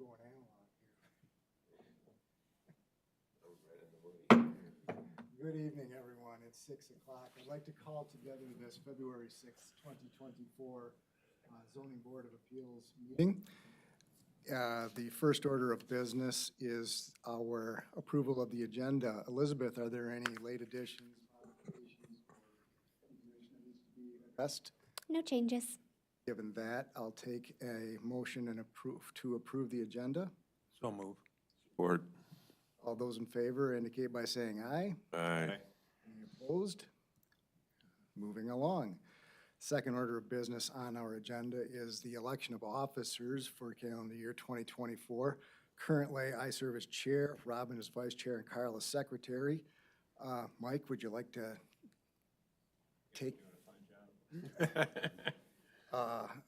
going analog here. Good evening, everyone. It's 6 o'clock. I'd like to call together this February 6th, 2024 Zoning Board of Appeals meeting. The first order of business is our approval of the agenda. Elizabeth, are there any late additions, modifications, or information that needs to be addressed? No changes. Given that, I'll take a motion and to approve the agenda. So move. Support. All those in favor indicate by saying aye. Aye. Any opposed? Moving along. Second order of business on our agenda is the election of officers for calendar year 2024. Currently, I serve as chair, Robin is vice chair, and Carl is secretary. Mike, would you like to take? I'm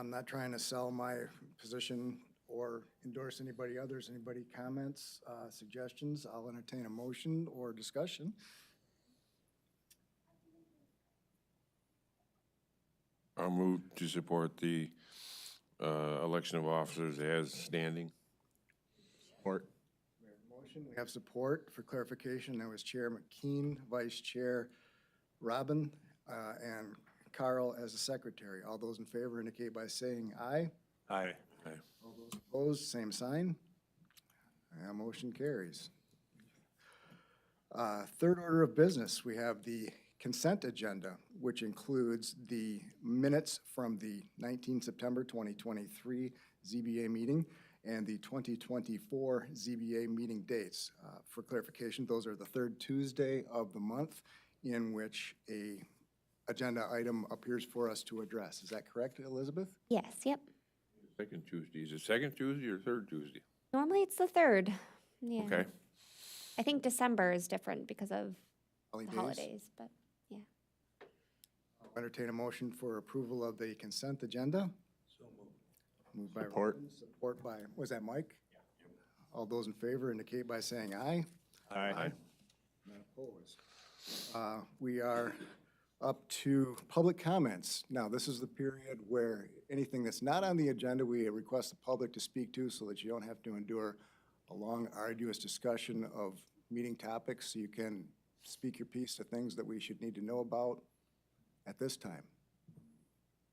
not trying to sell my position or endorse anybody others. Anybody comments, suggestions? I'll entertain a motion or discussion. I'll move to support the election of officers as standing. Support. We have a motion, we have support. For clarification, that was Chair McKean, Vice Chair Robin, and Carl as the secretary. All those in favor indicate by saying aye. Aye. Aye. All those opposed, same sign. Motion carries. Third order of business, we have the consent agenda, which includes the minutes from the 19 September 2023 ZBA meeting and the 2024 ZBA meeting dates. For clarification, those are the third Tuesday of the month in which a agenda item appears for us to address. Is that correct, Elizabeth? Yes, yep. Second Tuesday. Is it second Tuesday or third Tuesday? Normally it's the third. Yeah. Okay. I think December is different because of Holidays? the holidays, but yeah. I'll entertain a motion for approval of the consent agenda. So move. Moved by Support. Robin, support by, was that Mike? All those in favor indicate by saying aye. Aye. None opposed. We are up to public comments. Now, this is the period where anything that's not on the agenda, we request the public to speak to so that you don't have to endure a long, arduous discussion of meeting topics. So you can speak your piece to things that we should need to know about at this time.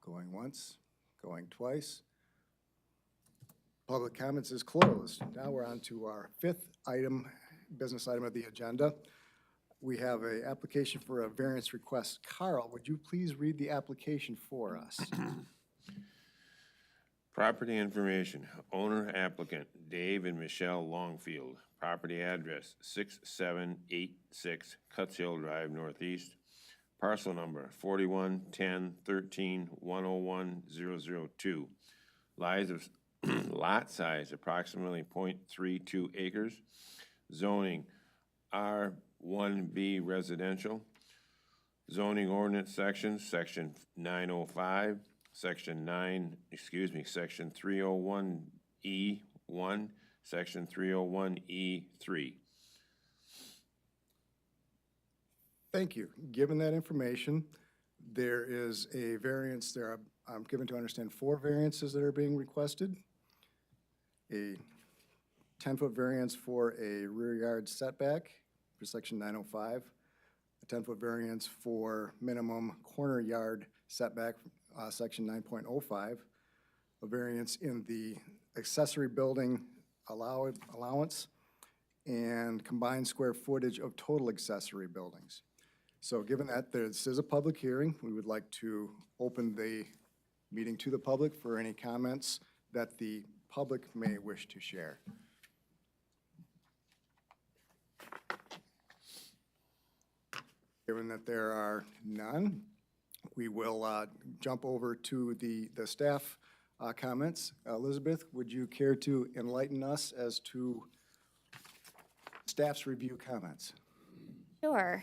Going once, going twice. Public comments is closed. Now we're on to our fifth item, business item of the agenda. We have an application for a variance request. Carl, would you please read the application for us? Property information, owner applicant Dave and Michelle Longfield. Property address 6786 Cuts Hill Drive Northeast. Parcel number 411013101002. Lot size approximately 0.32 acres. Zoning R1B residential. Zoning ordinance sections, section 905, section 301E1, section 301E3. Thank you. Given that information, there is a variance there. I'm given to understand 4 variances that are being requested. A 10-foot variance for a rear yard setback for section 905. A 10-foot variance for minimum corner yard setback, section 9.05. A variance in the accessory building allowance and combined square footage of total accessory buildings. So given that this is a public hearing, we would like to open the meeting to the public for any comments that the public may wish to share. Given that there are none, we will jump over to the staff comments. Elizabeth, would you care to enlighten us as to staff's review comments? Sure.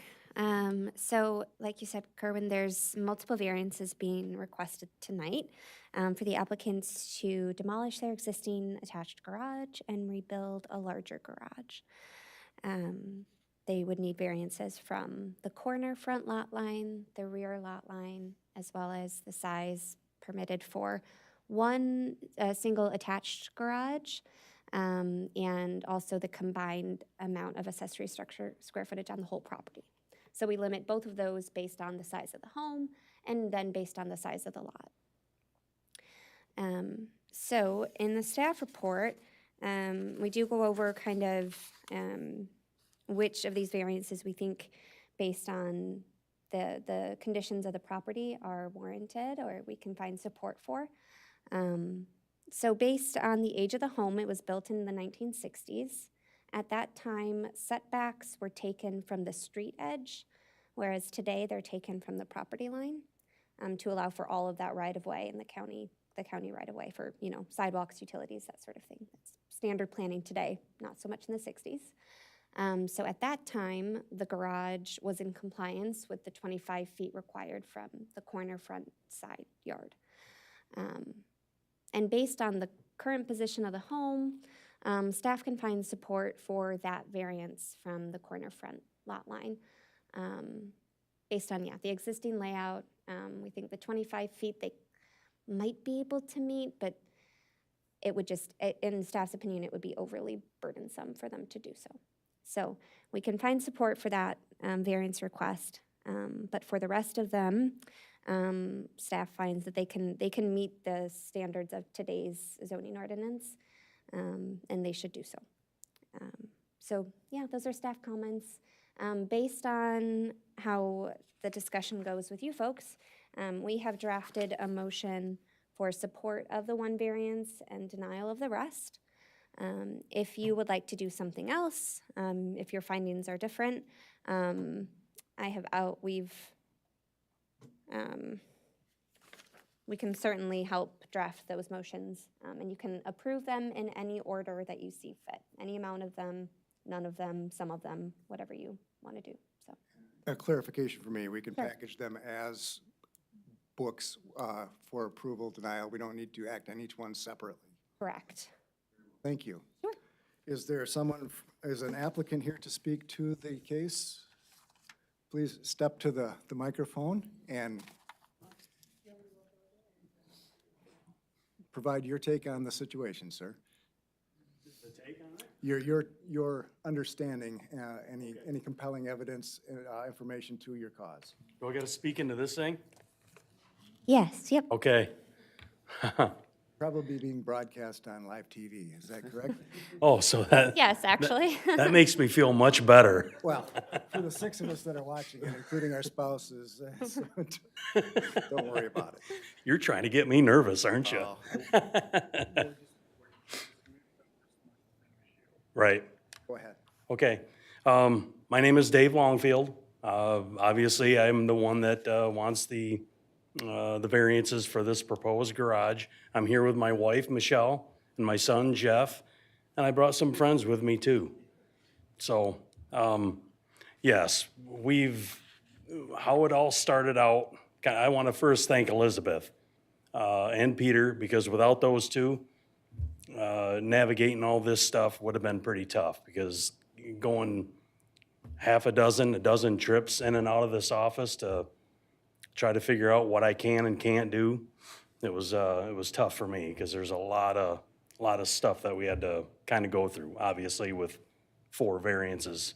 So like you said, Kerwin, there's multiple variances being requested tonight for the applicants to demolish their existing attached garage and rebuild a larger garage. They would need variances from the corner front lot line, the rear lot line, as well as the size permitted for one single attached garage, and also the combined amount of accessory structure square footage on the whole property. So we limit both of those based on the size of the home and then based on the size of the lot. So in the staff report, we do go over kind of which of these variances we think, based on the conditions of the property, are warranted or we can find support for. So based on the age of the home, it was built in the 1960s. At that time, setbacks were taken from the street edge, whereas today they're taken from the property line, to allow for all of that right-of-way in the county right-of-way for, sidewalks, utilities, that sort of thing. That's standard planning today, not so much in the 60s. So at that time, the garage was in compliance with the 25 feet required from the corner front side yard. And based on the current position of the home, staff can find support for that variance from the corner front lot line. Based on, the existing layout, we think the 25 feet they might be able to meet, but it would just, in staff's opinion, it would be overly burdensome for them to do so. So we can find support for that variance request, but for the rest of them, staff finds that they can meet the standards of today's zoning ordinance, and they should do so. So those are staff comments. Based on how the discussion goes with you folks, we have drafted a motion for support of the one variance and denial of the rest. If you would like to do something else, if your findings are different, we can certainly help draft those motions, and you can approve them in any order that you see fit. Any amount of them, none of them, some of them, whatever you want to do. So, A clarification for me, we can Sure. package them as books for approval, denial. We don't need to act on each one separately. correct. Thank you. Sure. Is there someone, is an applicant here to speak to the case? Please step to the microphone and provide your take on the situation, sir. The take on it? Your understanding, any compelling evidence, information to your cause. Do I got to speak into this thing? Yes. Yep. Okay. Probably being broadcast on live TV, is that correct? Oh, so that, Yes, actually. that makes me feel much better. Well, for the 6 of us that are watching, and including our spouses, so don't worry about it. You're trying to get me nervous, aren't you? Right. Go ahead. Okay. My name is Dave Longfield. Obviously, I'm the one that wants the variances for this proposed garage. I'm here with my wife, Michelle, and my son, Jeff, and I brought some friends with me too. So, yes, how it all started out, I want to first thank Elizabeth and Peter, because without those two, navigating all this stuff would have been pretty tough, because going a dozen trips in and out of this office to try to figure out what I can and can't do, it was tough for me, because there's a lot of stuff that we had to kind of go through, obviously with 4 variances.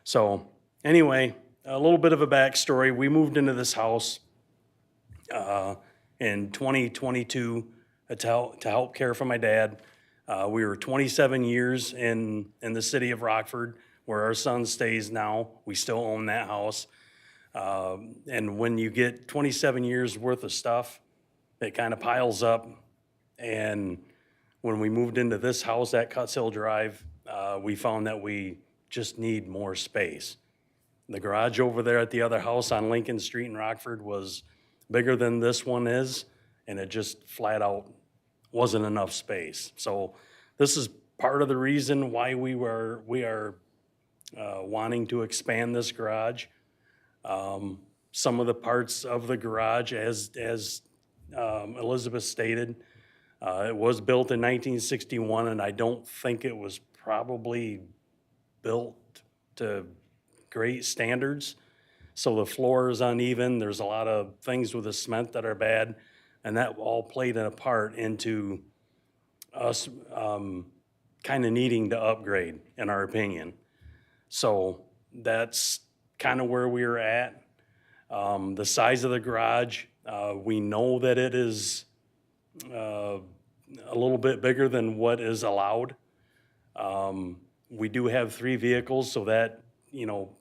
So anyway, a little bit of a backstory. We moved into this house in 2022 to help care for my dad. We were 27 years in the city of Rockford, where our son stays now. We still own that house. And when you get 27 years worth of stuff, it kind of piles up. And when we moved into this house at Cuts Hill Drive, we found that we just need more space. The garage over there at the other house on Lincoln Street in Rockford was bigger than this one is, and it just flat out wasn't enough space. So this is part of the reason why we are wanting to expand this garage. Some of the parts of the garage, as Elizabeth stated, it was built in 1961, and I don't think it was probably built to great standards. So the floor is uneven. There's a lot of things with the cement that are bad. And that all played a part into us kind of needing to upgrade, in our opinion. So that's kind of where we were at. The size of the garage, we know that it is a little bit bigger than what is allowed. We do have 3 vehicles, so that,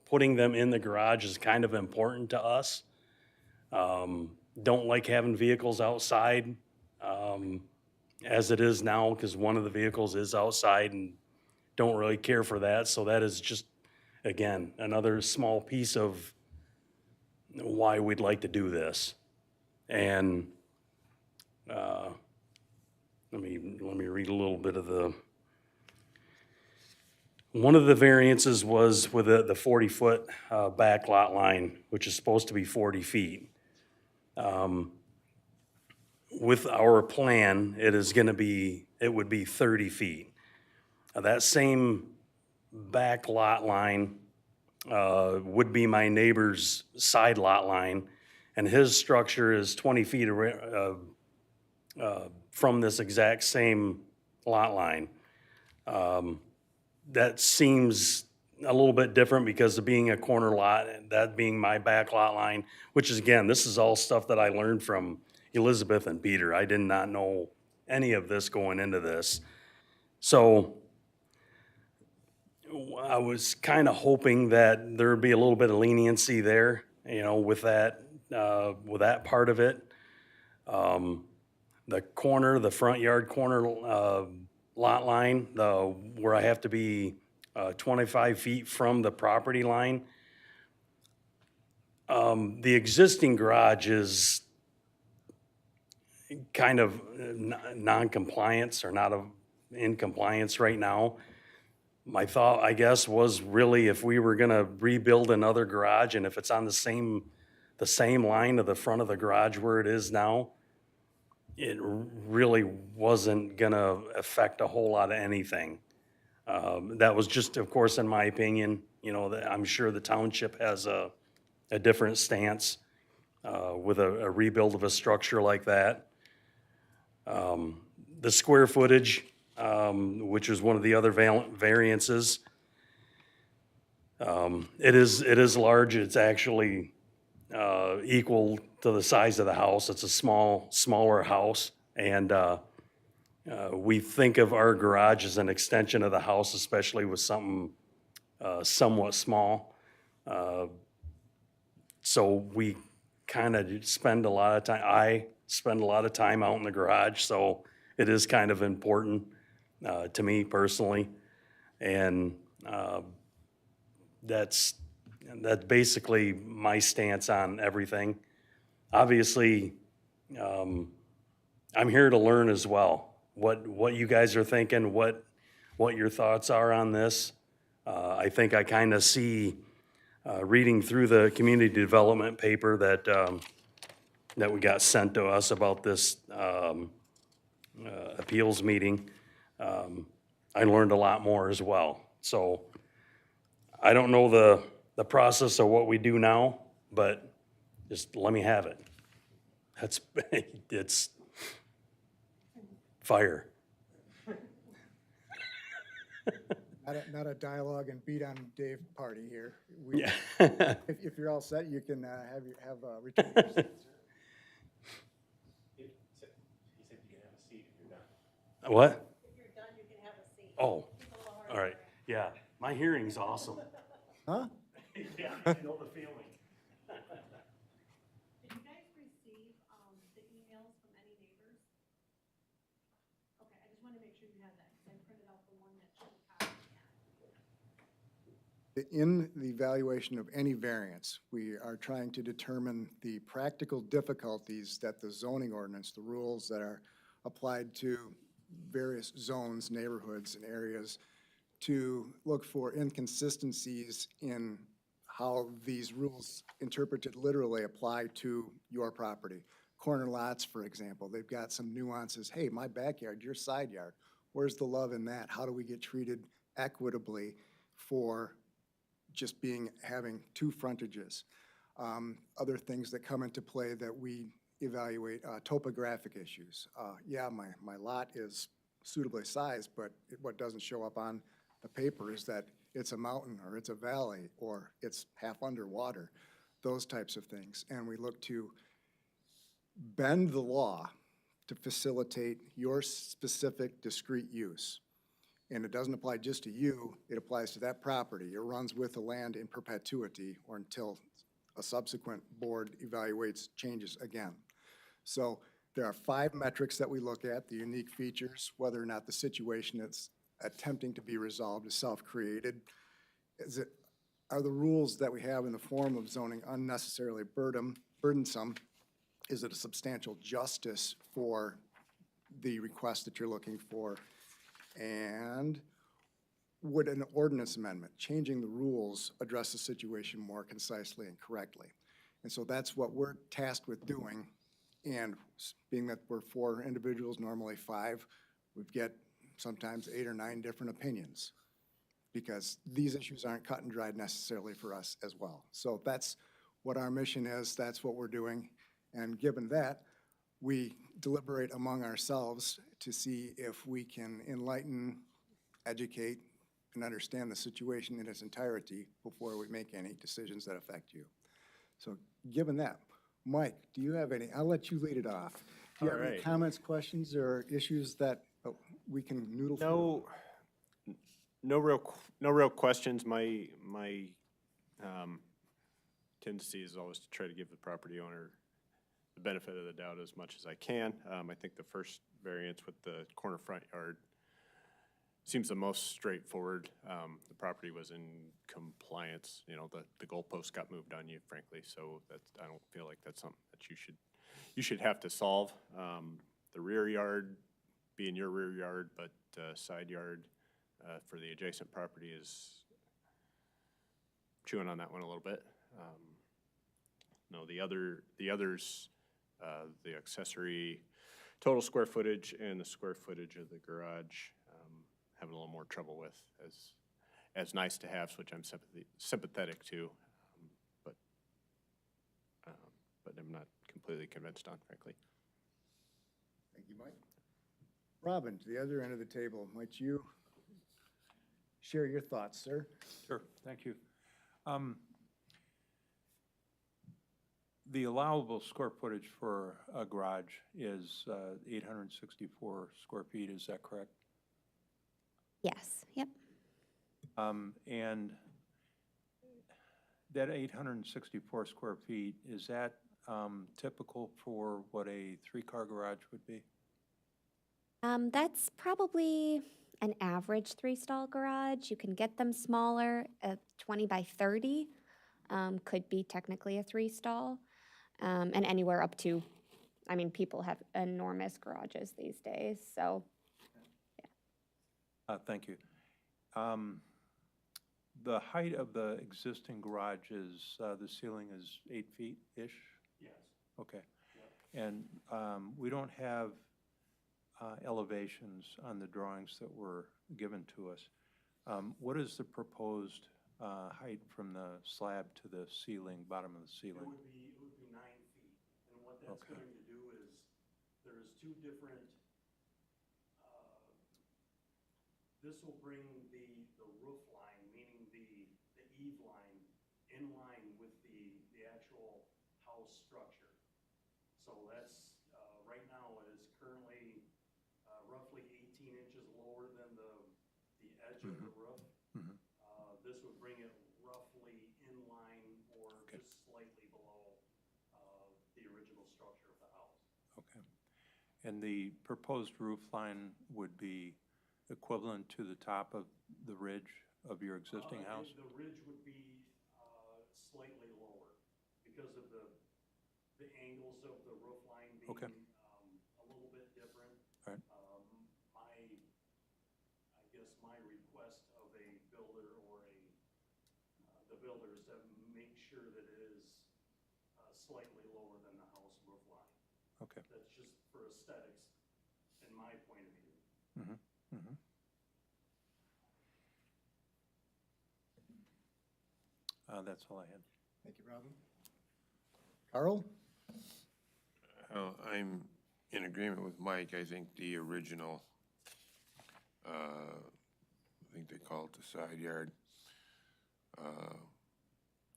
putting them in the garage is kind of important to us. Don't like having vehicles outside as it is now, because one of the vehicles is outside and don't really care for that. So that is just, again, another small piece of why we'd like to do this. And let me read a little bit of one of the variances was with the 40-foot back lot line, which is supposed to be 40 feet. With our plan, it would be 30 feet. That same back lot line would be my neighbor's side lot line, and his structure is 20 feet from this exact same lot line. That seems a little bit different because of being a corner lot, and that being my back lot line, which is, again, this is all stuff that I learned from Elizabeth and Peter. I did not know any of this going into this. So I was kind of hoping that there would be a little bit of leniency there, with that part of it. The front yard corner lot line, where I have to be 25 feet from the property line. The existing garage is kind of non-compliance, or not in compliance right now. My thought, I guess, was really if we were gonna rebuild another garage, and if it's on the same line of the front of the garage where it is now, it really wasn't gonna affect a whole lot of anything. That was just, of course, in my opinion. That I'm sure the township has a different stance with a rebuild of a structure like that. The square footage, which is one of the other variances, it is large. It's actually equal to the size of the house. It's a smaller house, and we think of our garage as an extension of the house, especially with something somewhat small. So we kind of spend a lot of time, I spend a lot of time out in the garage, so it is kind of important to me personally. And that's basically my stance on everything. Obviously, I'm here to learn as well, what you guys are thinking, what your thoughts are on this. I think I kind of see, reading through the community development paper that we got sent to us about this appeals meeting, I learned a lot more as well. So I don't know the process of what we do now, but just let me have it. It's fire. Not a dialogue and beat on Dave party here. Yeah. If you're all set, you can have return your seats. He said you can have a seat if you're done. What? If you're done, you can have a seat. Oh, all right. Yeah, my hearing's awesome. Huh? Yeah, I know the feeling. Did you guys receive, the emails from any neighbors? Okay, I just wanted to make sure you had that, because I printed out the one that showed copy. In the evaluation of any variance, we are trying to determine the practical difficulties that the zoning ordinance, the rules that are applied to various zones, neighborhoods, and areas, to look for inconsistencies in how these rules interpreted literally apply to your property. Corner lots, for example, they've got some nuances. Hey, my backyard, your side yard, where's the love in that? How do we get treated equitably for just having 2 frontages? Other things that come into play that we evaluate topographic issues. Yeah, my lot is suitably sized, but what doesn't show up on the paper is that it's a mountain, or it's a valley, or it's half underwater, those types of things. And we look to bend the law to facilitate your specific discrete use. And it doesn't apply just to you, it applies to that property. It runs with the land in perpetuity or until a subsequent board evaluates changes again. So there are 5 metrics that we look at: the unique features, whether or not the situation that's attempting to be resolved is self-created. Are the rules that we have in the form of zoning unnecessarily burdensome? Is it a substantial justice for the request that you're looking for? And would an ordinance amendment, changing the rules, address the situation more concisely and correctly? And so that's what we're tasked with doing. And being that we're 4 individuals, normally 5, we get sometimes 8 or 9 different opinions, because these issues aren't cut and dried necessarily for us as well. So that's what our mission is, that's what we're doing. And given that, we deliberate among ourselves to see if we can enlighten, educate, and understand the situation in its entirety before we make any decisions that affect you. So given that, Mike, do you have any, I'll let you lead it off. Do you have any comments, questions, or issues that we can noodle through? No real questions. My tendency is always to try to give the property owner the benefit of the doubt as much as I can. I think the first variance with the corner front yard seems the most straightforward. The property was in compliance. You know, the goalpost got moved on you, frankly. So I don't feel like that's something that you should have to solve. The rear yard being your rear yard, but side yard for the adjacent property is chewing on that one a little bit. No, the others, the accessory total square footage and the square footage of the garage, having a little more trouble with as nice to have, which I'm sympathetic to, but I'm not completely convinced on, frankly. Thank you, Mike. Robin, to the other end of the table, might you share your thoughts, sir? Sure, thank you. The allowable square footage for a garage is 864 square feet, is that correct? Yes, yep. And that 864 square feet, is that typical for what a 3-car garage would be? That's probably an average 3-stall garage. You can get them smaller. A 20 by 30 could be technically a 3-stall. And anywhere up to, I mean, people have enormous garages these days, so, yeah. Thank you. The height of the existing garage is, the ceiling is 8 feet-ish? Yes. Okay. And we don't have elevations on the drawings that were given to us. What is the proposed height from the slab to the ceiling, bottom of the It ceiling? would be 9 feet. And what that's Okay. going to do is, there's 2 different, this will bring the roof line, meaning the eave line, in line with the actual house structure. So that's, right now, it is currently roughly 18 inches lower than the edge of the roof. Mhm. This would bring it roughly in line or Okay. just slightly below the original structure of the house. Okay. And the proposed roof line would be equivalent to the top of the ridge of your existing house? The ridge would be slightly lower because of the angles of the roof line being Okay. A little bit different. All right. I guess my request of a builder or the builder is to make sure that it is slightly lower than the house roof line. Okay. That's just for aesthetics, in my point of view. Mm-hmm. Mm-hmm. That's all I had. Thank you, Robin. Carl? I'm in agreement with Mike. I think the original, I think they call it the side yard,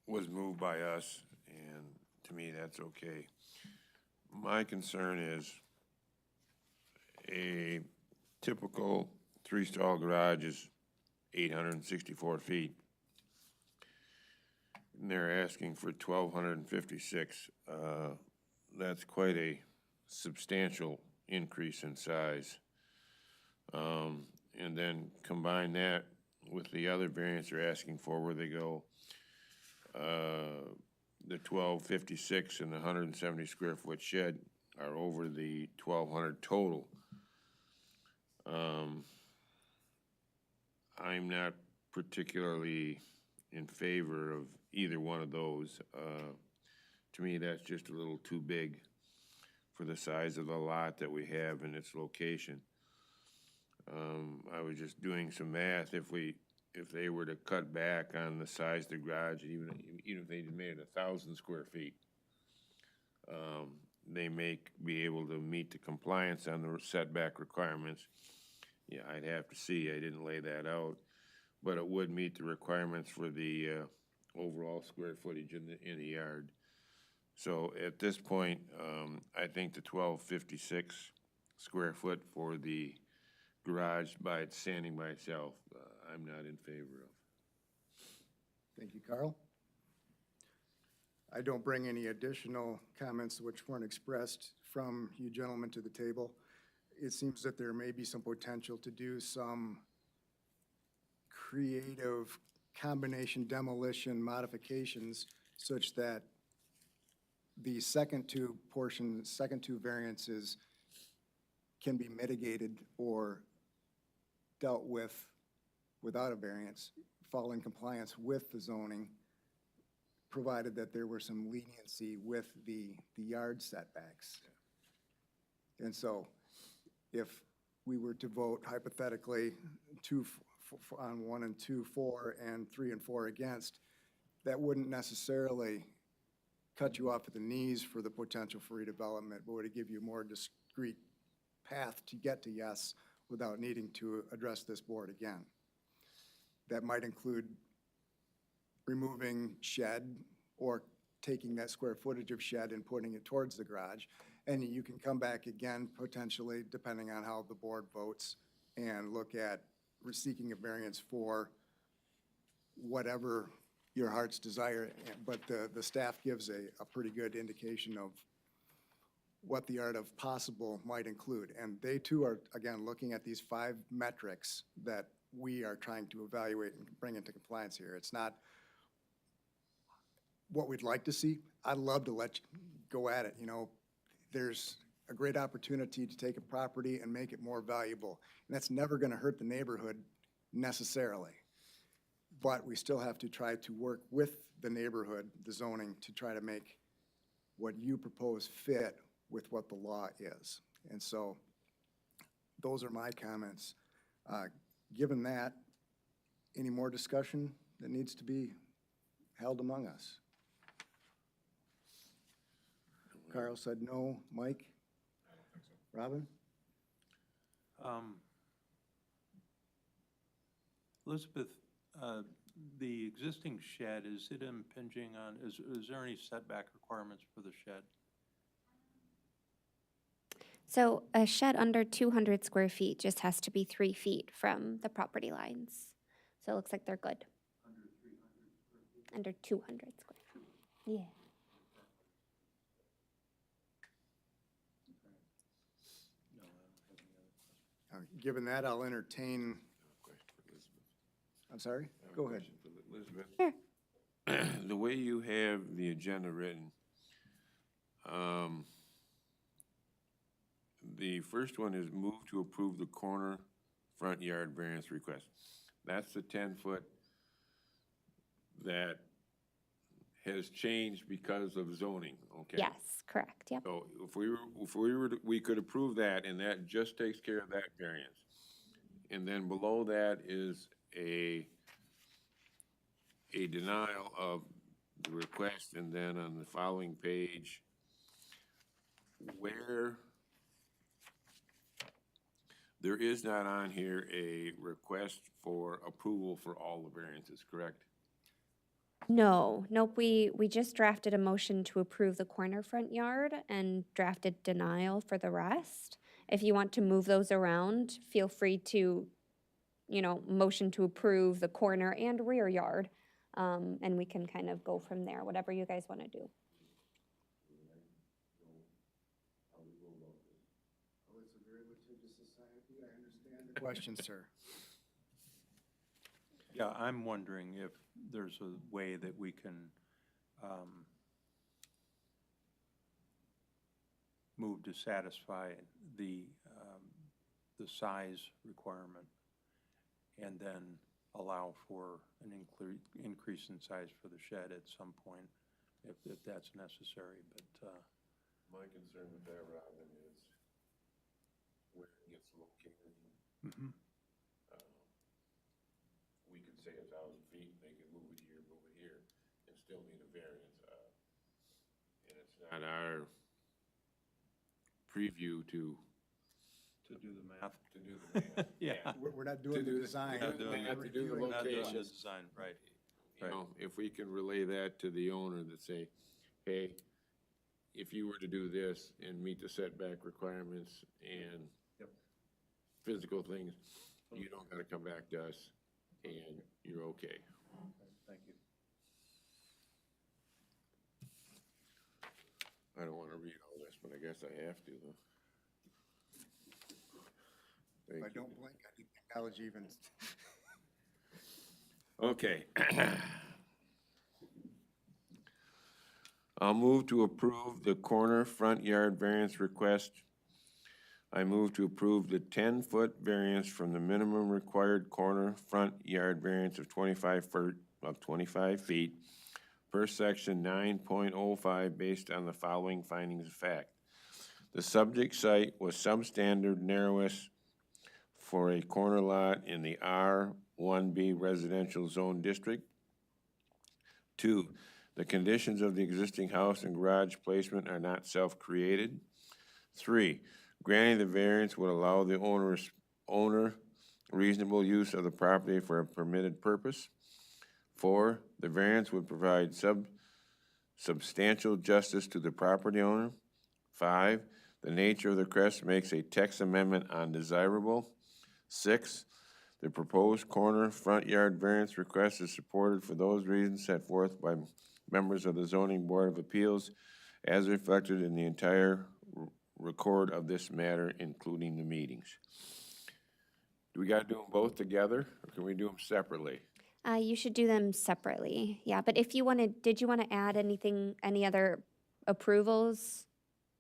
was moved by us, and to me, that's okay. My concern is a typical three-stall garage is 864 feet. And they're asking for 1,256. That's quite a substantial increase in size. And then combine that with the other variants they're asking for, where they go, the 1,256 and the 170 square foot shed are over the 1,200 total. I'm not particularly in favor of either one of those. To me, that's just a little too big for the size of the lot that we have and its location. I was just doing some math. If they were to cut back on the size of the garage, even if they made it 1,000 square feet, they may be able to meet the compliance on the setback requirements. Yeah, I'd have to see. I didn't lay that out, but it would meet the requirements for the overall square footage in the yard. So at this point, I think the 1,256 square foot for the garage standing by itself, I'm not in favor of. Thank you, Carl. I don't bring any additional comments which weren't expressed from you gentlemen to the table. It seems that there may be some potential to do some creative combination demolition modifications such that the second two variances can be mitigated or dealt with without a variance, fall in compliance with the zoning, provided that there were some leniency with the yard setbacks. And so if we were to vote hypothetically on 1 and 2, 4, and 3 and 4 against, that wouldn't necessarily cut you off at the knees for the potential for redevelopment, but would give you a more discrete path to get to yes without needing to address this board again. That might include removing shed or taking that square footage of shed and putting it towards the garage. And you can come back again, potentially, depending on how the board votes, and look at seeking a variance for whatever your heart's desire. But the staff gives a pretty good indication of what the art of possible might include. And they too are, again, looking at these 5 metrics that we are trying to evaluate and bring into compliance here. It's not what we'd like to see. I'd love to let you go at it. You know, there's a great opportunity to take a property and make it more valuable. And that's never going to hurt the neighborhood necessarily. But we still have to try to work with the neighborhood, the zoning, to try to make what you propose fit with what the law is. And so those are my comments. Given that, any more discussion that needs to be held among us? Carl said no. Mike? I don't think so. Robin? Elizabeth, the existing shed, is it impinging on, is there any setback requirements for the shed? So a shed under 200 square feet just has to be 3 feet from the property lines. So it looks like they're good. Under 200 square feet. Yeah. Given that, I'll entertain, I'm sorry? Go ahead. Elizabeth? Sure. The way you have the agenda written, the first one is move to approve the corner front yard variance request. That's the 10-foot that has changed because of zoning, okay? Yes, correct. Yep. So we could approve that, and that just takes care of that variance. And then below that is a denial of the request, and then on the following page, where there is not on here a request for approval for all the variances, correct? No, nope, we just drafted a motion to approve the corner front yard and drafted denial for the rest. If you want to move those around, feel free to, motion to approve the corner and rear yard. And we can kind of go from there, whatever you guys want to do. It's a very litigious society. I understand the question, sir. Yeah, I'm wondering if there's a way that we can move to satisfy the size requirement and then allow for an increase in size for the shed at some point, if that's necessary, but, My concern with that, Robin, is where it gets located. mhm. We could say 1,000 feet, they could move it here, and still need a variance. And it's not our preview to To do the math. do the math. Yeah. We're not doing the design. to do the math, to do the We're Not doing the location. design, right. You know, if we can relay that to the owner that say, hey, if you were to do this and meet the setback requirements and Yep. physical things, you don't gotta come back to us and you're okay. Thank you. I don't wanna read all this, but I guess I have to, huh? If I Thank you. don't blink, I think technology even. Okay. I'll move to approve the corner front yard variance request. I move to approve the 10-foot variance from the minimum required corner front yard variance of 25 feet per section 9.05 based on the following findings of fact. The subject site was substandard narrowest for a corner lot in the R1B residential zone district. 2, the conditions of the existing house and garage placement are not self-created. 3, granting the variance would allow the owner reasonable use of the property for a permitted purpose. 4, the variance would provide substantial justice to the property owner. 5, the nature of the crest makes a text amendment undesirable. 6, the proposed corner front yard variance request is supported for those reasons set forth by members of the Zoning Board of Appeals as reflected in the entire record of this matter, including the meetings. Do we gotta do them both together, or can we do them separately? You should do them separately, yeah, but if you wanted, did you want to add anything, any other approvals?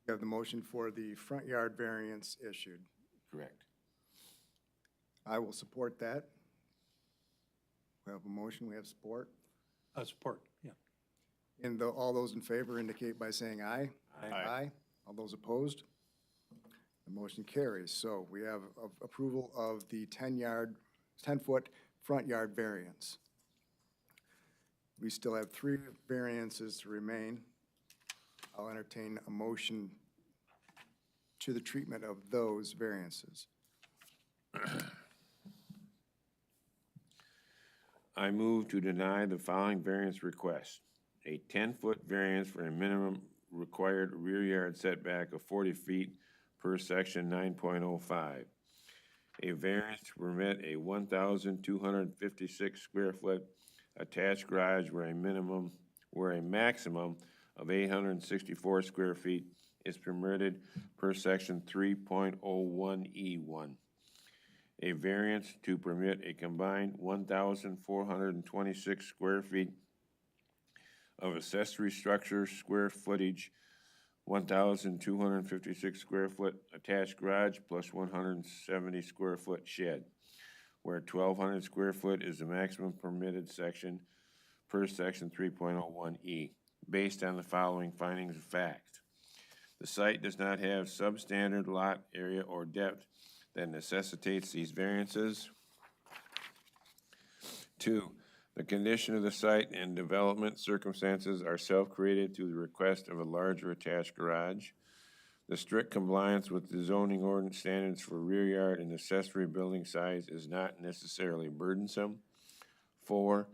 You have the motion for the front yard variance issued. Correct. I will support that. We have a motion, we have support. Support, yeah. And all those in favor indicate by saying aye. Aye. All those opposed? The motion carries. So we have approval of the 10-foot front yard variance. We still have 3 variances to remain. I'll entertain a motion to the treatment of those variances. I move to deny the following variance request. A 10-foot variance for a minimum required rear yard setback of 40 feet per section 9.05. A variance to permit a 1,256 square foot attached garage where a maximum of 864 square feet is permitted per section 3.01E1. A variance to permit a combined 1,426 square feet of accessory structure square footage, 1,256 square foot attached garage plus 170 square foot shed, where 1,200 square foot is the maximum permitted section per section 3.01E, based on the following findings of fact. The site does not have substandard lot area or depth that necessitates these variances. 2, the condition of the site and development circumstances are self-created to the request of a larger attached garage. The strict compliance with the zoning ordinance standards for rear yard and accessory building size is not necessarily burdensome. 4,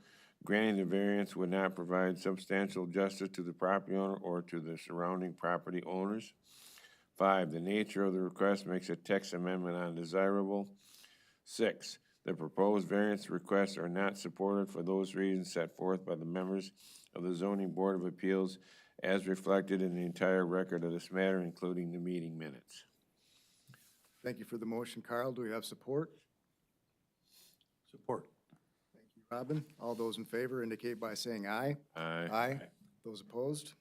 granting the variance would not provide substantial justice to the property owner or to the surrounding property owners. 5, the nature of the request makes a text amendment undesirable. 6, the proposed variance requests are not supported for those reasons set forth by the members of the Zoning Board of Appeals as reflected in the entire record of this matter, including the meeting minutes. Thank you for the motion, Carl. Do we have support? Support. Thank you, Robin. All those in favor indicate by saying aye. Aye. Aye. Those opposed?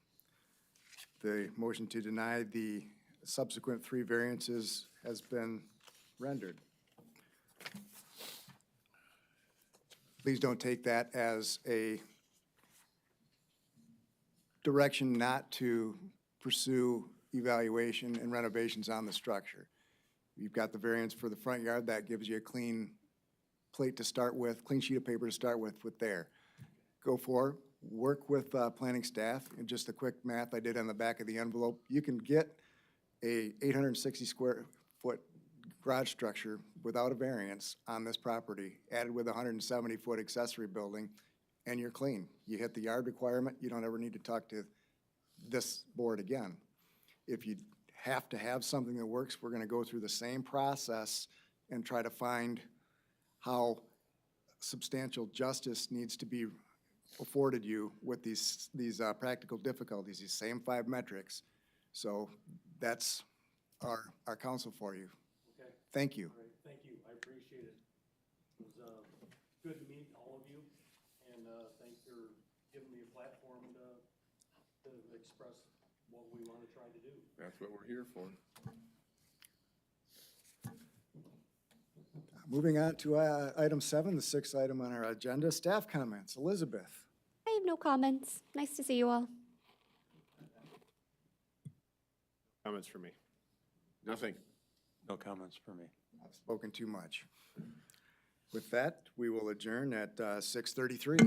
The motion to deny the subsequent 3 variances has been rendered. Please don't take that as a direction not to pursue evaluation and renovations on the structure. You've got the variance for the front yard. That gives you a clean plate to start with, clean sheet of paper to start with there. Go for, work with planning staff, and just the quick math I did on the back of the envelope, you can get a 860 square foot garage structure without a variance on this property, added with a 170 foot accessory building, and you're clean. You hit the yard requirement, you don't ever need to talk to this board again. If you have to have something that works, we're gonna go through the same process and try to find how substantial justice needs to be afforded you with these practical difficulties, these same 5 metrics. So that's our counsel for you. Okay. Thank you. All right, thank you, I appreciate it. It was, good to meet all of you, and, thanks for giving me a platform to express what we want to try to do. That's what we're here for. Moving on to item 7, the 6th item on our agenda, staff comments. Elizabeth. I have no comments. Nice to see you all. Comments for me? Nothing. No comments for me. I've spoken too much. With that, we will adjourn at 6:33.